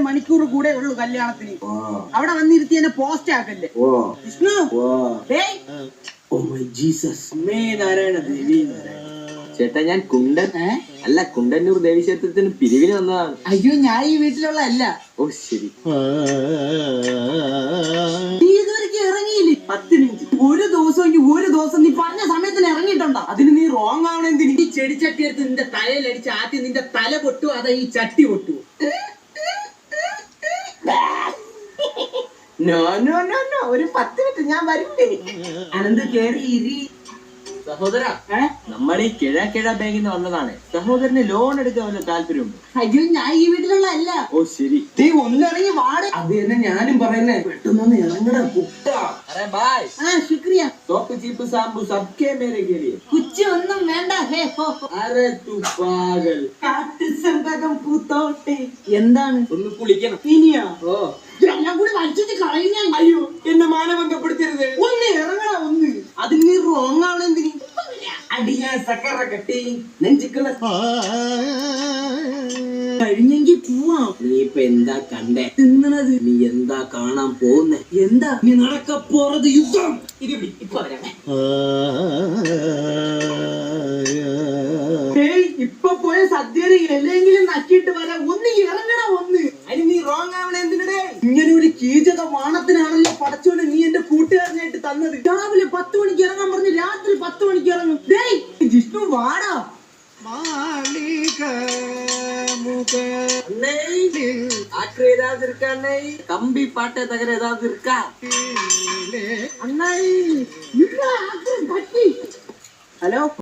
മണിക്കൂർ കൂടെ ഉള്ളു കല്യാണത്തിന്. അവിടെ വന്നിരുത്തി എന്നെ പോസ്റ്റ് ആക്കല്ലേ വിഷ്ണു. ചേട്ടാ ഞാൻ കുണ്ടൻ അല്ല കുണ്ടന്നൂർ ദേവീക്ഷേത്രത്തിന് പിരിവിന് വന്നതാണ്. അയ്യോ ഞാൻ ഈ വീട്ടിലുള്ള അല്ല. ഓ ശരി. നീ ഇതുവരെയ്ക്ക് ഇറങ്ങിയില്ലേ? 10 മിനിറ്റ് ഒരു ദിവസം നീ പറഞ്ഞ സമയത്തിന് ഇറങ്ങിയിട്ടുണ്ടോ? അതിന് നീ റോങ് ആവണെന്തിന്? ഈ ചെടിച്ചട്ടി എടുത്ത് നിന്റെ തലയിലടിച്ച് ആദ്യം നിന്റെ തല പൊട്ടു, അതാ ഈ ചട്ടി പൊട്ടു. നോ നോ നോ നോ, ഒരു 10 മിനിറ്റ് ഞാൻ വരില്ലേ. അനന്ത് കേറി ഇരി. സഹോദര നമ്മൾ ഈ കിഴ ബാങ്കിൽ നിന്ന് വന്നതാണ്. സഹോദരന് ലോൺ എടുക്കാൻ വല്ല താല്പര്യമുണ്ട്? അയ്യോ ഞാൻ ഈ വീട്ടിലുള്ള അല്ല. ഓ ശരി. നീ ഒന്നിറങ്ങി വാട്. അത് തന്നെ ഞാനും പറയുന്നേ, പെട്ടെന്നൊന്ന് ഇറങ്ങട കുട്ട. ശുക്രിയ. സോപ്പ് ചീപ്പ് സാമ്പു സബ്കെ മേരെ കേലിയെ. കുച്ച് ഒന്നും വേണ്ട. ഹേ ഹോ. അരെ തു പാഗൽ. കാട്ടുസമ്പകം പൂത്തോട്ടെ. എന്താണ്? ഒന്ന് കുളിക്കണം. ഇനിയാ? ഓ എല്ലാം കൂടി വലിച്ചിട്ട് കളയുന്ന. അയ്യോ എന്നെ മാനഭംഗപ്പെടുത്തരുത്. ഒന്ന് ഇറങ്ങണ ഒന്ന്. അതിന് നീ റോങ് ആവണെന്തിന്? അടിയ സക്കറ കെട്ടി നെഞ്ചിക്കുള്ള കഴിഞ്ഞെങ്കി പോവാം. നീ ഇപ്പൊ എന്താ കണ്ടേ? തിന്നണത്. നീ എന്താ കാണാൻ പോകുന്നേ? എന്താ നീ നടക്ക പോறது? യുദ്ധം. ഇപ്പൊ വരാമേ. ഇപ്പൊ പോയ സദ്യയുടെ ഇലയെങ്കിലും നക്കിയിട്ട് വരാം. ഒന്ന് ഇറങ്ങണ ഒന്ന്. അതിന് നീ റോങ് ആവണേ എന്തിനടേ? ഇങ്ങനെ ഒരു കീചക വാണത്തിനാണല്ലോ പടച്ചോനെ നീ എന്റെ കൂട്ടുകാരനായിട്ട് തന്നത്. രാവിലെ 10 മണിക്ക് ഇറങ്ങാൻ പറഞ്ഞ് രാത്രി 10 മണിക്ക് ഇറങ്ങും. ജിഷ്ണു വാടാ. கம்பி பாட்டை தகர ஏதாவது இருக்கா? ஹலோ